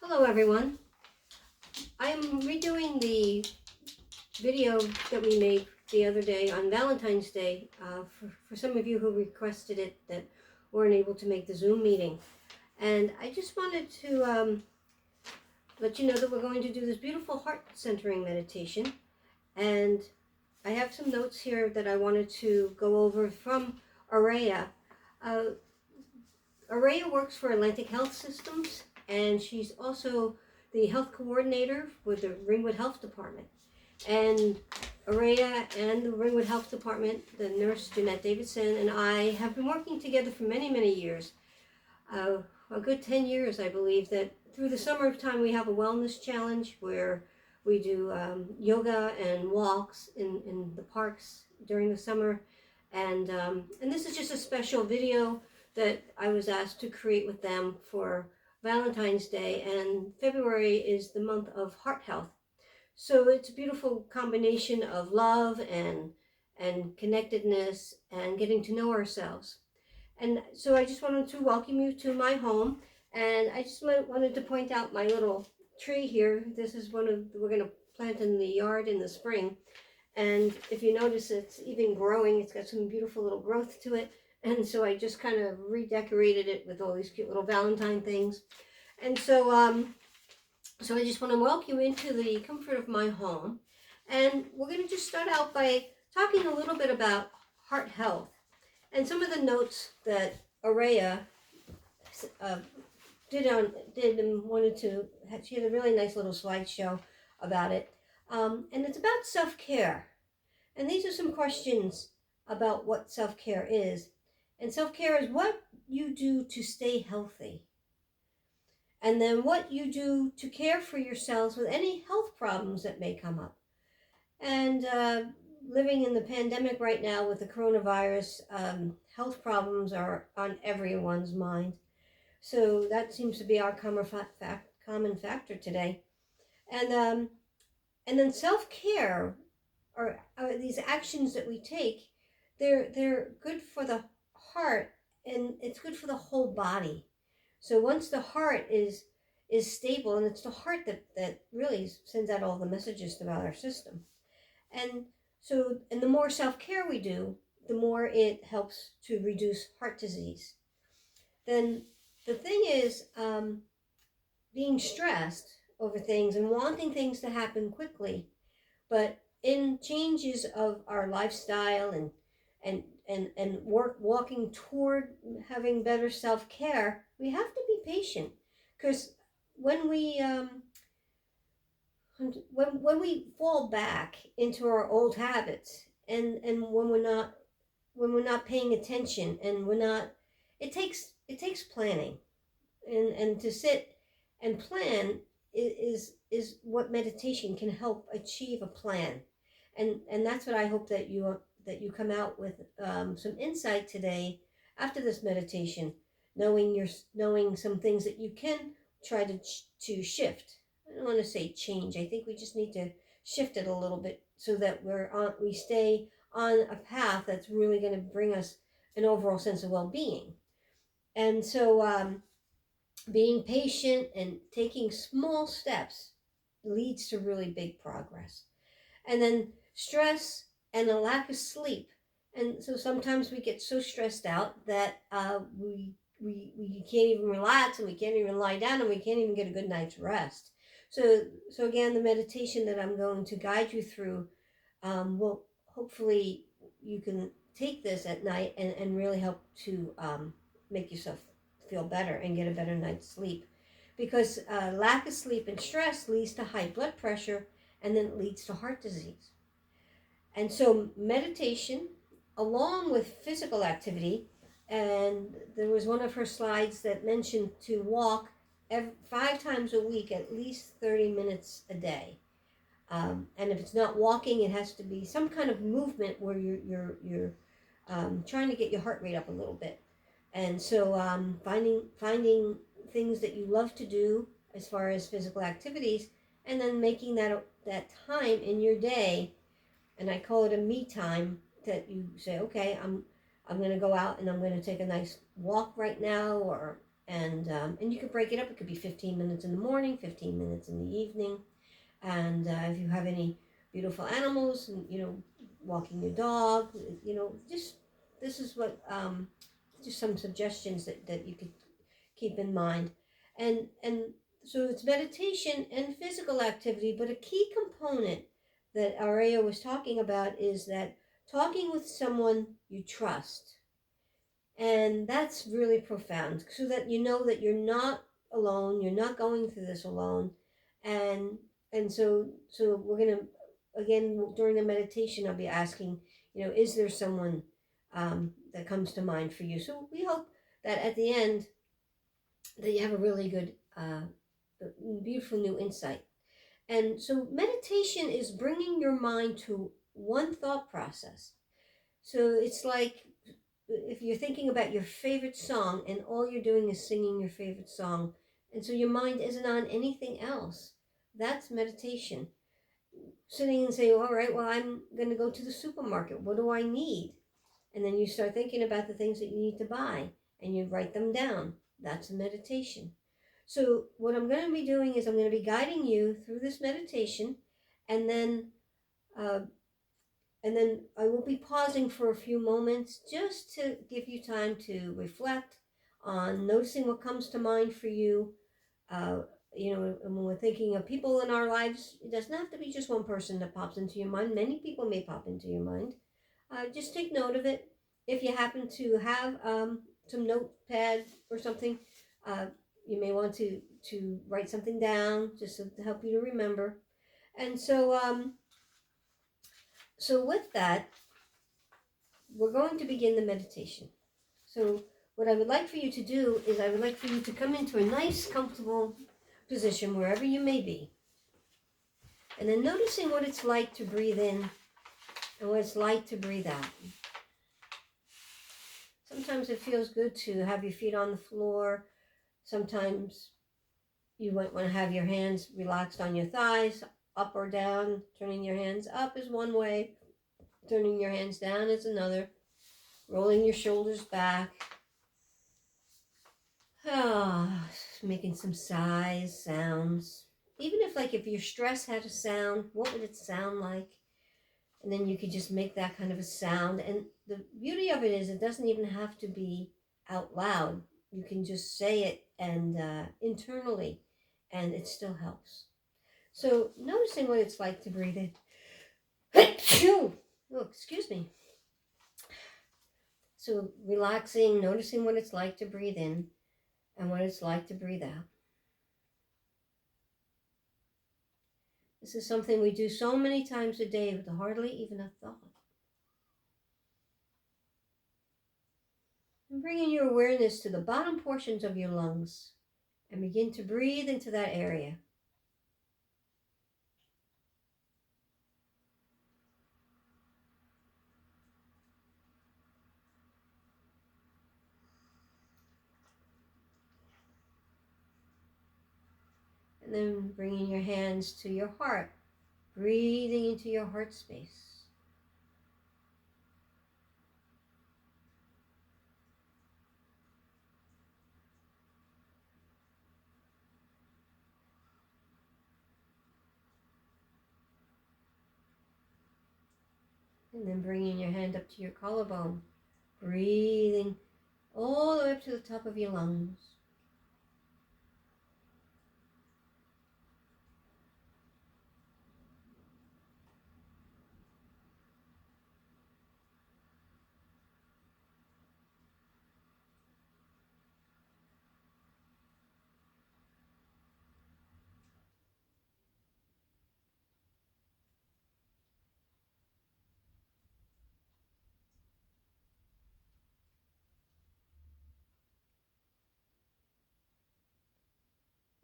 Hello everyone. I'm redoing the video that we made the other day on Valentine's Day for some of you who requested it that weren't able to make the Zoom meeting. And I just wanted to let you know that we're going to do this beautiful heart centering meditation. And I have some notes here that I wanted to go over from Araya. Araya works for Atlantic Health Systems, and she's also the health coordinator with the Ringwood Health Department. And Araya and the Ringwood Health Department, the nurse Jeanette Davidson, and I have been working together for many, many years. A good 10 years, I believe, that through the summertime we have a wellness challenge where we do yoga and walks in the parks during the summer. And this is just a special video that I was asked to create with them for Valentine's Day, and February is the month of heart health. So it's a beautiful combination of love and connectedness and getting to know ourselves. And so I just wanted to welcome you to my home, and I just wanted to point out my little tree here. This is we're going to plant in the yard in the spring. And if you notice, it's even growing. It's got some beautiful little growth to it. And so I just kind of redecorated it with all these cute little Valentine things. And so I just want to welcome you into the comfort of my home. And we're going to just start out by talking a little bit about heart health. And some of the notes that Araya did and wanted to, she had a really nice little slideshow about it. And it's about self-care. And these are some questions about what self-care is. And self-care is what you do to stay healthy. And then what you do to care for yourselves with any health problems that may come up. And living in the pandemic right now with the coronavirus, health problems are on everyone's mind. So that seems to be our common factor today. And then self-care are these actions that we take. They're good for the heart, and it's good for the whole body. So once the heart is stable, and it's the heart that really sends out all the messages throughout our system. And the more self-care we do, the more it helps to reduce heart disease. Then the thing is, being stressed over things and wanting things to happen quickly, but in changes of our lifestyle and walking toward having better self-care, we have to be patient, because when we fall back into our old habits, and when we're not paying attention, and it takes planning, and to sit and plan is what meditation can help achieve a plan. And that's what I hope that you come out with some insight today after this meditation, knowing some things that you can try to shift. I don't want to say change. I think we just need to shift it a little bit so that we stay on a path that's really going to bring us an overall sense of well-being. And so being patient and taking small steps leads to really big progress. And then stress and a lack of sleep. And so sometimes we get so stressed out that we can't even relax, and we can't even lie down, and we can't even get a good night's rest. So again, the meditation that I'm going to guide you through will hopefully you can take this at night and really help to make yourself feel better and get a better night's sleep. Because lack of sleep and stress leads to high blood pressure, and then it leads to heart disease. And so meditation, along with physical activity, and there was one of her slides that mentioned to walk 5 times a week, at least 30 minutes a day. And if it's not walking, it has to be some kind of movement where you're trying to get your heart rate up a little bit. And so finding things that you love to do as far as physical activities, and then making that time in your day, and I call it a me time, that you say, okay, I'm going to go out and I'm going to take a nice walk right now, or And you can break it up. It could be 15 minutes in the morning, 15 minutes in the evening. And if you have any beautiful animals, and walking your dog, just this is what just some suggestions that you could keep in mind. And so it's meditation and physical activity, but a key component that Aurea was talking about is that talking with someone you trust. And that's really profound, so that you know that you're not alone, you're not going through this alone. And and so we're going to, again, during the meditation, I'll be asking, is there someone that comes to mind for you? So we hope that at the end that you have a really good beautiful new insight. And so meditation is bringing your mind to one thought process. So it's like if you're thinking about your favorite song and all you're doing is singing your favorite song, and so your mind isn't on anything else, that's meditation. Sitting and saying, all right, well, I'm going to go to the supermarket. What do I need? And then you start thinking about the things that you need to buy and you write them down. That's a meditation. So what I'm going to be doing is I'm going to be guiding you through this meditation, and then uh, I will be pausing for a few moments just to give you time to reflect on noticing what comes to mind for you. Uh, and when we're thinking of people in our lives, it doesn't have to be just one person that pops into your mind. Many people may pop into your mind. Just take note of it. If you happen to have some notepad or something, uh, you may want to write something down just to help you to remember. And so with that, we're going to begin the meditation. So what I would like for you to do is I would like for you to come into a nice, comfortable position wherever you may be. And then noticing what it's like to breathe in and what it's like to breathe out. Sometimes it feels good to have your feet on the floor. Sometimes you might want to have your hands relaxed on your thighs, up or down. Turning your hands up is one way. Turning your hands down is another. Rolling your shoulders back. Making some sighs, sounds. Even if your stress had a sound, what would it sound like? And then you could just make that kind of a sound. And the beauty of it is it doesn't even have to be out loud. You can just say it and internally, and it still helps. So noticing what it's like to breathe in. Oh, excuse me. So relaxing, noticing what it's like to breathe in and what it's like to breathe out. This is something we do so many times a day with hardly even a thought. And bringing your awareness to the bottom portions of your lungs and begin to breathe into that area. And then bringing your hands to your heart, breathing into your heart space. And then bringing your hand up to your collarbone, breathing all the way up to the top of your lungs.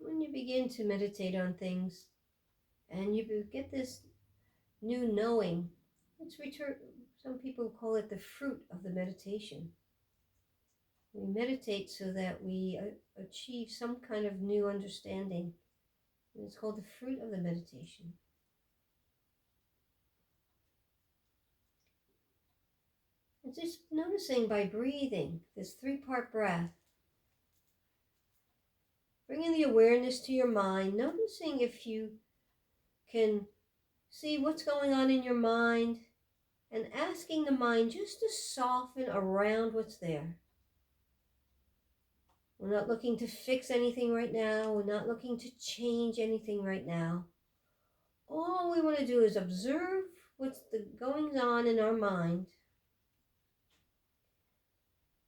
When you begin to meditate on things and you get this new knowing, it's return. Some people call it the fruit of the meditation. We meditate so that we achieve some kind of new understanding. And it's called the fruit of the meditation. And just noticing by breathing, this 3-part breath, bringing the awareness to your mind, noticing if you can see what's going on in your mind, and asking the mind just to soften around what's there. We're not looking to fix anything right now. We're not looking to change anything right now. All we want to do is observe what's going on in our mind,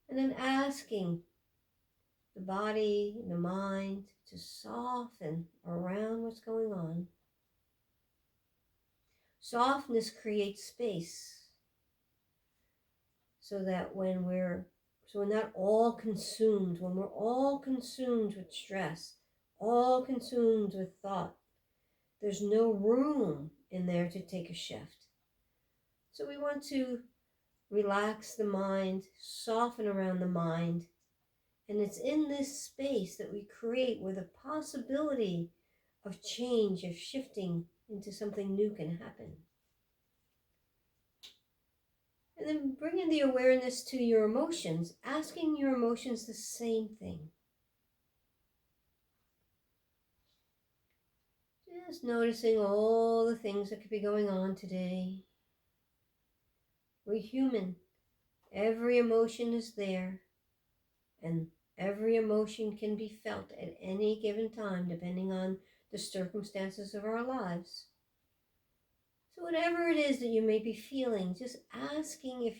and then asking the body and the mind to soften around what's going on. Softness creates space so that so we're not all consumed. When we're all consumed with stress, all consumed with thought, there's no room in there to take a shift. So we want to relax the mind, soften around the mind, and it's in this space that we create where the possibility of change, of shifting into something new can happen. And then bringing the awareness to your emotions, asking your emotions the same thing. Just noticing all the things that could be going on today. We're human. Every emotion is there, and every emotion can be felt at any given time, depending on the circumstances of our lives. So whatever it is that you may be feeling, just asking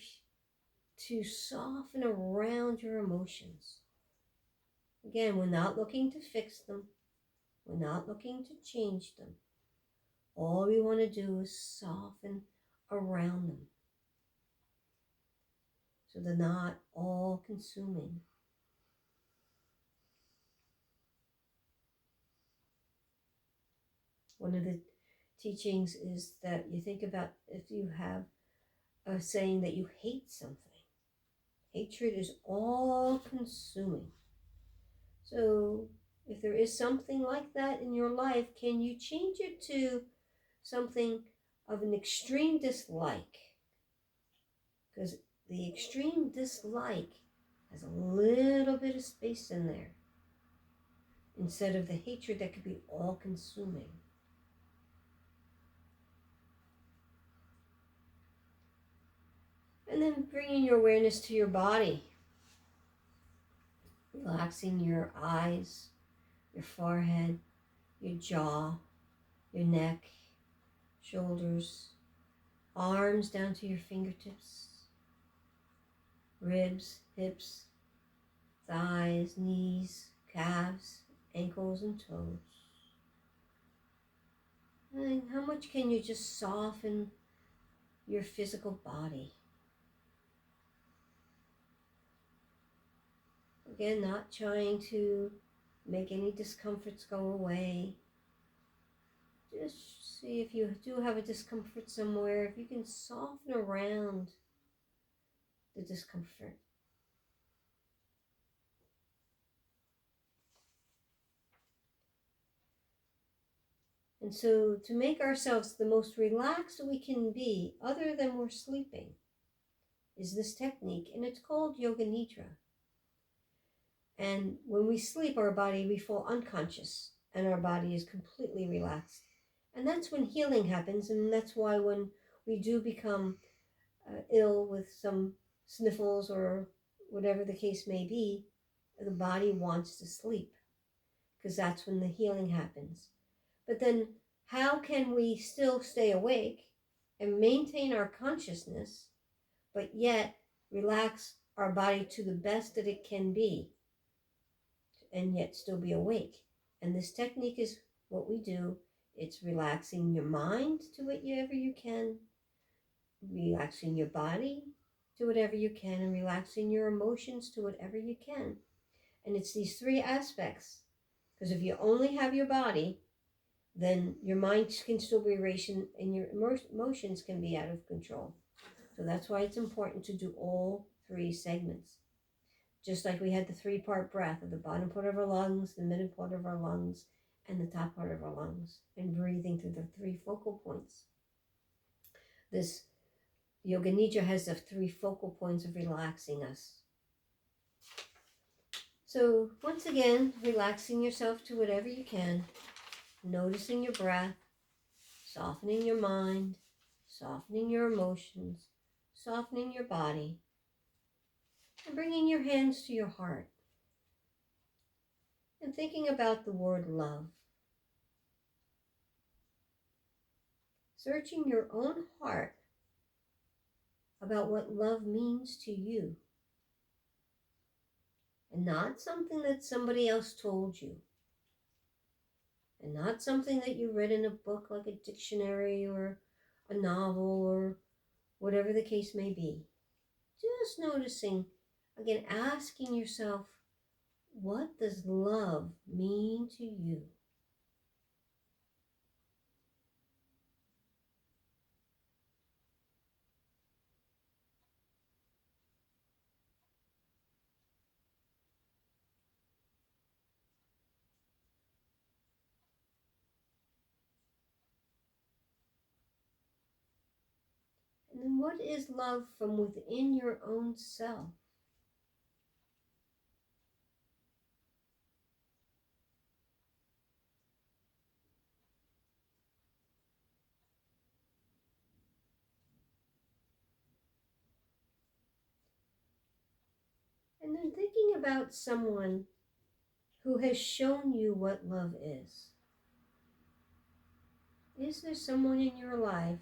to soften around your emotions. Again, we're not looking to fix them. We're not looking to change them. All we want to do is soften around them so they're not all consuming. One of the teachings is that you think about if you have a saying that you hate something. Hatred is all consuming. So if there is something like that in your life, can you change it to something of an extreme dislike? Because the extreme dislike has a little bit of space in there, instead of the hatred that could be all consuming. And then bringing your awareness to your body, relaxing your eyes, your forehead, your jaw, your neck, shoulders, arms down to your fingertips, ribs, hips, thighs, knees, calves, ankles, and toes. And how much can you just soften your physical body? Again, not trying to make any discomforts go away. Just see if you do have a discomfort somewhere, if you can soften around the discomfort. And so to make ourselves the most relaxed we can be, other than we're sleeping, is this technique, and it's called Yoga Nidra. And when we sleep, we fall unconscious, and our body is completely relaxed. And that's when healing happens, and that's why when we do become ill with some sniffles or whatever the case may be, the body wants to sleep, because that's when the healing happens. But then how can we still stay awake and maintain our consciousness, but yet relax our body to the best that it can be, and yet still be awake? And this technique is what we do. It's relaxing your mind to whatever you can, relaxing your body to whatever you can, and relaxing your emotions to whatever you can. And it's these three aspects, because if you only have your body, then your mind can still be racing and your emotions can be out of control. So that's why it's important to do all three segments. Just like we had the three-part breath of the bottom part of our lungs, the middle part of our lungs, and the top part of our lungs, and breathing through the three focal points. This Yoga Nidra has the three focal points of relaxing us. So once again, relaxing yourself to whatever you can, noticing your breath, softening your mind, softening your emotions, softening your body, and bringing your hands to your heart and thinking about the word love. Searching your own heart about what love means to you, and not something that somebody else told you, and not something that you read in a book like a dictionary or a novel or whatever the case may be. Just noticing, again, asking yourself, what does love mean to you? And then what is love from within your own self? And then thinking about someone who has shown you what love is. Is there someone in your life,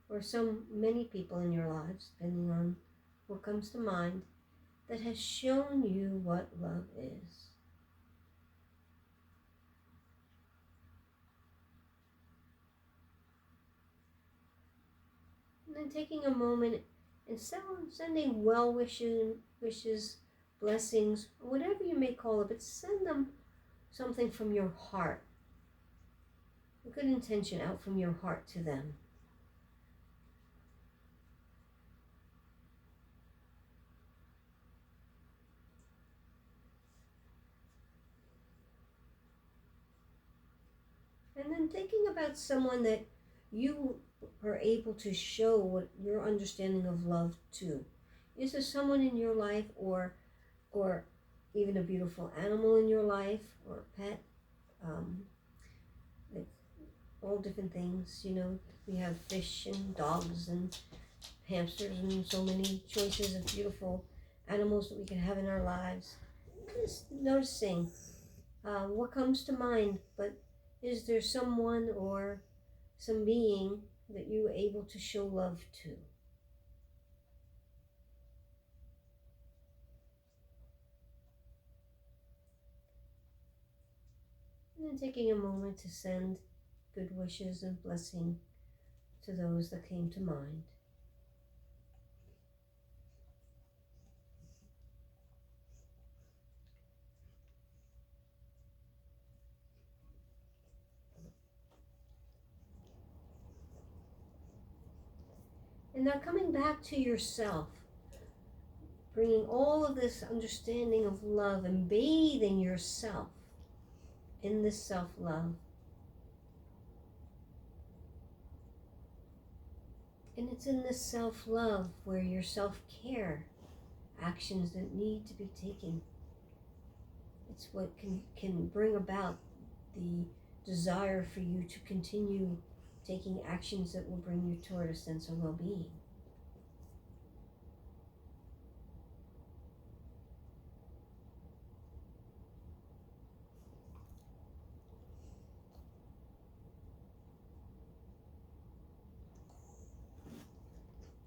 or many people in your lives, depending on what comes to mind, that has shown you what love is? And then taking a moment and sending well wishes, blessings, whatever you may call it, but send them something from your heart, a good intention out from your heart to them. And then thinking about someone that you are able to show what your understanding of love to. Is there someone in your life, or even a beautiful animal in your life, or a pet? Like all different things, we have fish and dogs and hamsters and so many choices of beautiful animals that we can have in our lives. Just noticing what comes to mind, but is there someone or some being that you were able to show love to? And then taking a moment to send good wishes and blessing to those that came to mind. And now coming back to yourself, bringing all of this understanding of love and bathing yourself in this self-love. And it's in this self-love where your self-care, actions that need to be taken, it's what can bring about the desire for you to continue taking actions that will bring you toward a sense of well-being.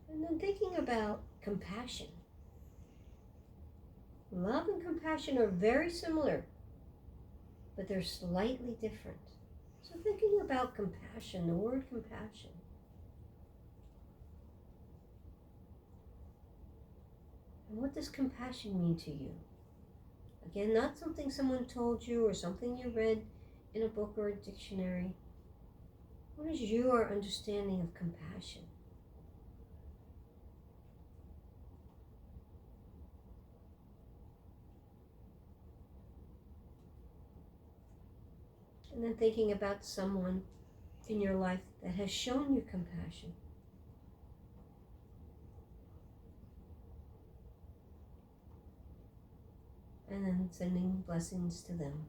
And then thinking about compassion. Love and compassion are very similar, but they're slightly different. So thinking about compassion, the word compassion. And what does compassion mean to you? Again, not something someone told you or something you read in a book or a dictionary. What is your understanding of compassion? And then thinking about someone in your life that has shown you compassion. and then sending blessings to them,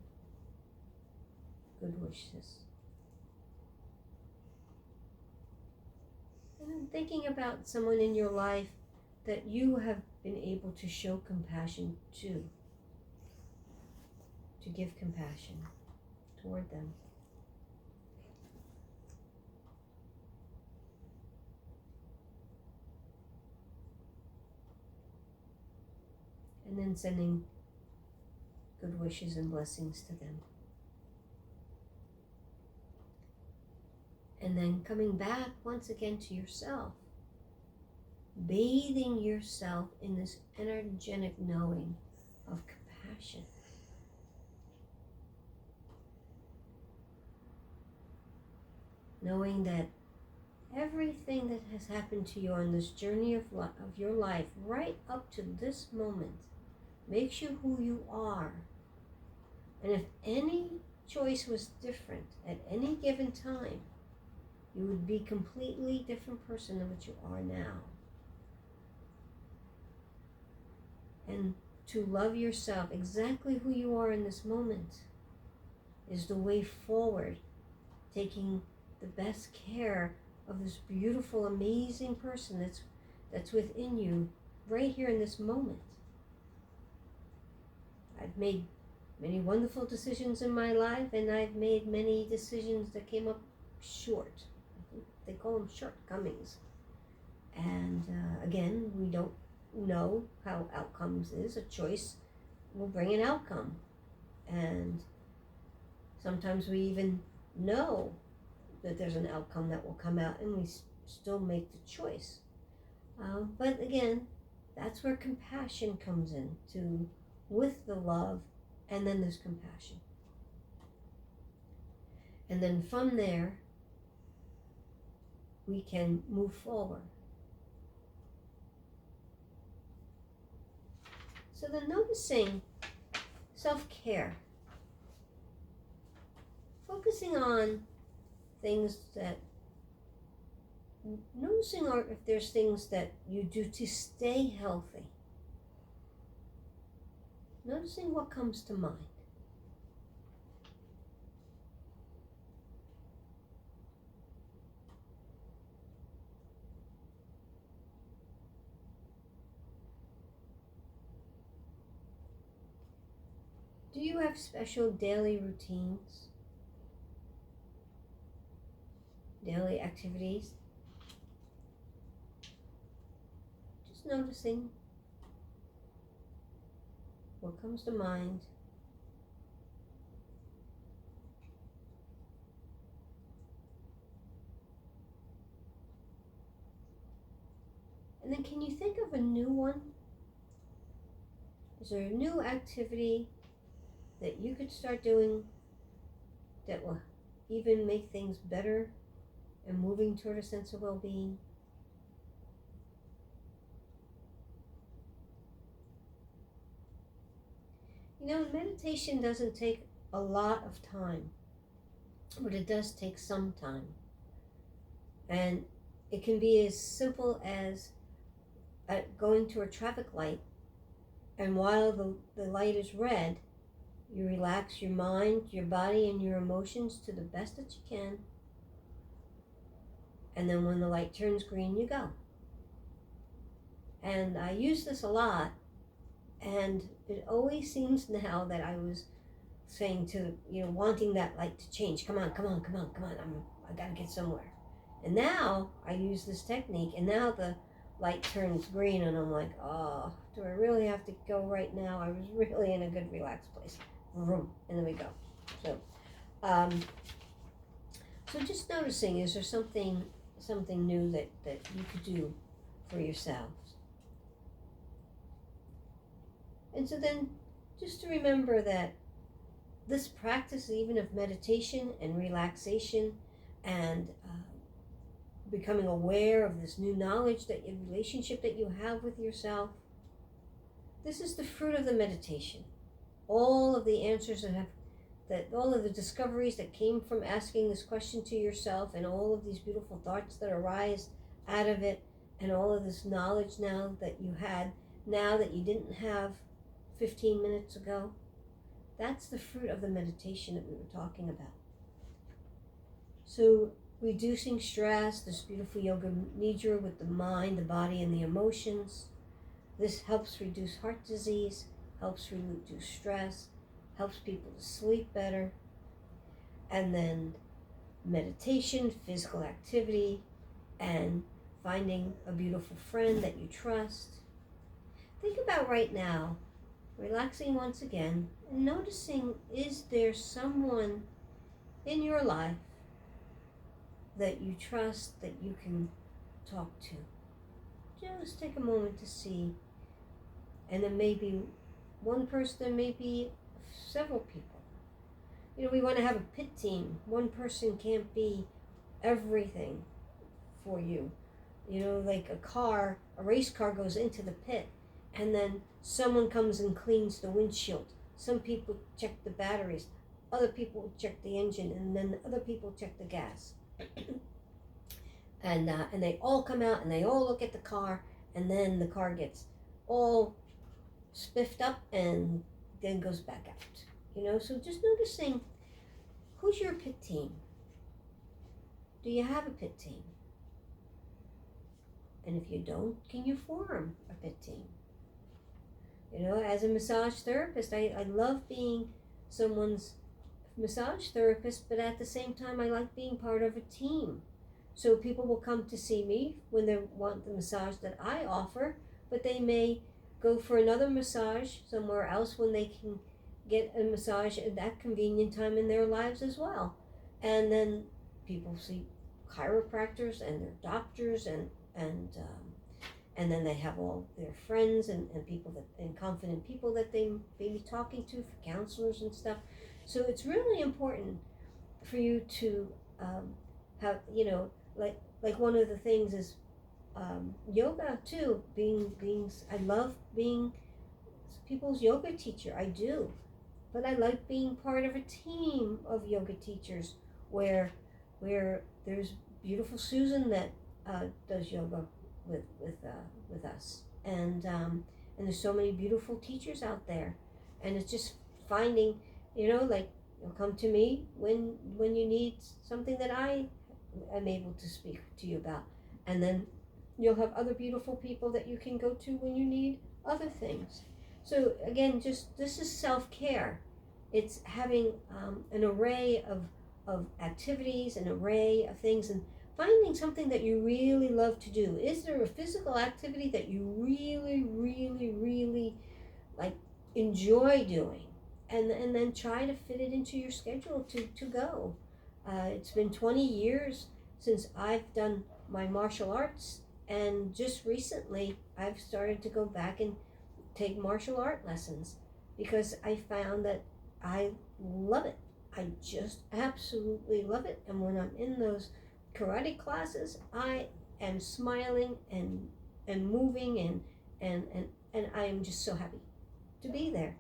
good wishes. And then thinking about someone in your life that you have been able to show compassion to give compassion toward them. And then sending good wishes and blessings to them. And then coming back once again to yourself, bathing yourself in this energetic knowing of compassion. Knowing that everything that has happened to you on this journey of your life, right up to this moment, makes you who you are. And if any choice was different at any given time, you would be a completely different person than what you are now. And to love yourself exactly who you are in this moment is the way forward, taking the best care of this beautiful, amazing person that's within you right here in this moment. I've made many wonderful decisions in my life, and I've made many decisions that came up short. They call them shortcomings. And again, we don't know how outcomes is. A choice will bring an outcome. And sometimes we even know that there's an outcome that will come out, and we still make the choice. But again, that's where compassion comes in, with the love, and then there's compassion. And then from there, we can move forward. So then noticing self-care, focusing on things that, noticing if there's things that you do to stay healthy. Noticing what comes to mind. Do you have special daily routines? Daily activities? Just noticing what comes to mind. And then can you think of a new one? Is there a new activity that you could start doing that will even make things better and moving toward a sense of well-being? You know, meditation doesn't take a lot of time, but it does take some time. And it can be as simple as going to a traffic light, and while the light is red, you relax your mind, your body, and your emotions to the best that you can. And then when the light turns green, you go. And I use this a lot, and it always seems now that I was saying to, wanting that light to change. Come on. I gotta get somewhere. And now I use this technique, and now the light turns green, and I'm like, oh, do I really have to go right now? I was really in a good relaxed place. Vroom, and then we go. So just noticing, is there something new that you could do for yourselves? And so then just to remember that this practice, even of meditation and relaxation and becoming aware of this new knowledge, that your relationship that you have with yourself, this is the fruit of the meditation. All of the answers all of the discoveries that came from asking this question to yourself, and all of these beautiful thoughts that arise out of it, and all of this knowledge now that you had, now that you didn't have 15 minutes ago. That's the fruit of the meditation that we were talking about. So reducing stress, this beautiful yoga nidra with the mind, the body, and the emotions. This helps reduce heart disease, helps reduce stress, helps people to sleep better. And then meditation, physical activity, and finding a beautiful friend that you trust. Think about right now, relaxing once again, and noticing, is there someone in your life that you trust, that you can talk to? Just take a moment to see. And then maybe one person, there may be several people. You know, we want to have a pit team. One person can't be everything for you. You know, like a race car goes into the pit, and then someone comes and cleans the windshield. Some people check the batteries, other people check the engine, and then other people check the gas. And they all come out and they all look at the car, and then the car gets all spiffed up and then goes back out. You know, so just noticing, who's your pit team? Do you have a pit team? And if you don't, can you form a pit team? You know, as a massage therapist, I love being someone's massage therapist, but at the same time, I like being part of a team. So people will come to see me when they want the massage that I offer, but they may go for another massage somewhere else when they can get a massage at that convenient time in their lives as well. And then people see chiropractors and their doctors, and then they have all their friends and people and confident people that they may be talking to for counselors and stuff. So it's really important for you to have, you know, like one of the things is yoga too. I love being people's yoga teacher. I do, but I like being part of a team of yoga teachers where there's beautiful Susan that does yoga with us, and there's so many beautiful teachers out there, and it's just finding, you know, like, you'll come to me when you need something that I am able to speak to you about, and then you'll have other beautiful people that you can go to when you need other things. So again, just this is self-care. It's having an array of activities, an array of things, and finding something that you really love to do. Is there a physical activity that you really, really, really like enjoy doing? And then try to fit it into your schedule to go. It's been 20 years since I've done my martial arts, and just recently I've started to go back and take martial art lessons because I found that I love it. I just absolutely love it. And when I'm in those karate classes, I am smiling and moving and I am just so happy to be there.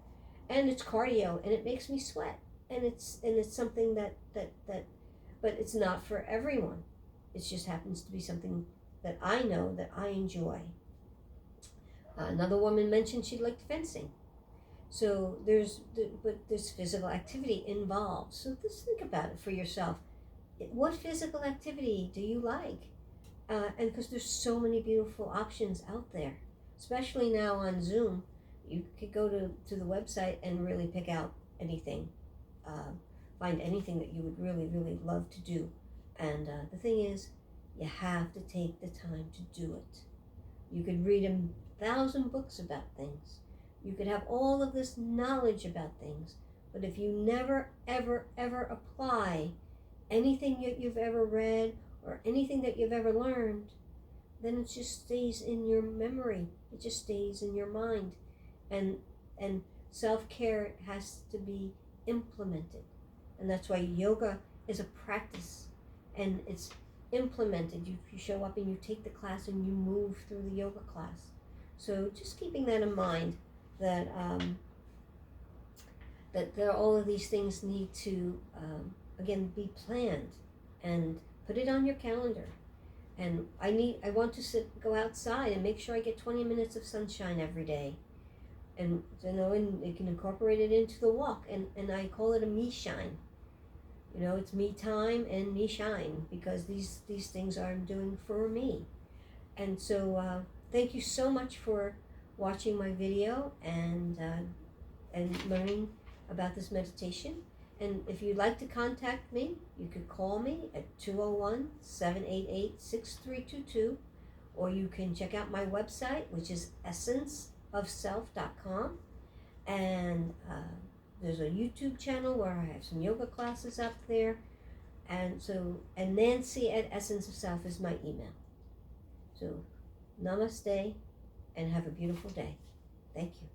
And it's cardio, and it makes me sweat, and it's something that but it's not for everyone. It just happens to be something that I know that I enjoy. Another woman mentioned she liked fencing. So there's physical activity involved. So just think about it for yourself. What physical activity do you like? And because there's so many beautiful options out there, especially now on Zoom. You could go to the website and really pick out anything, find anything that you would really, really love to do. And the thing is, you have to take the time to do it. You could read 1,000 books about things. You could have all of this knowledge about things, but if you never, ever, ever apply anything that you've ever read or anything that you've ever learned, then it just stays in your memory. It just stays in your mind. And self-care has to be implemented. And that's why yoga is a practice, and it's implemented. You show up and you take the class and you move through the yoga class. So just keeping that in mind, that there all of these things need to again be planned and put it on your calendar. And I want to go outside and make sure I get 20 minutes of sunshine every day. and and you can incorporate it into the walk, and I call it a me shine. It's me time and me shine, because these things I'm doing for me. And so thank you so much for watching my video and learning about this meditation. And if you'd like to contact me, you could call me at 201-788-6322, or you can check out my website, which is essenceofself.com. And there's a YouTube channel where I have some yoga classes up there. And Nancy at Essence of Self is my email. So namaste and have a beautiful day. Thank you.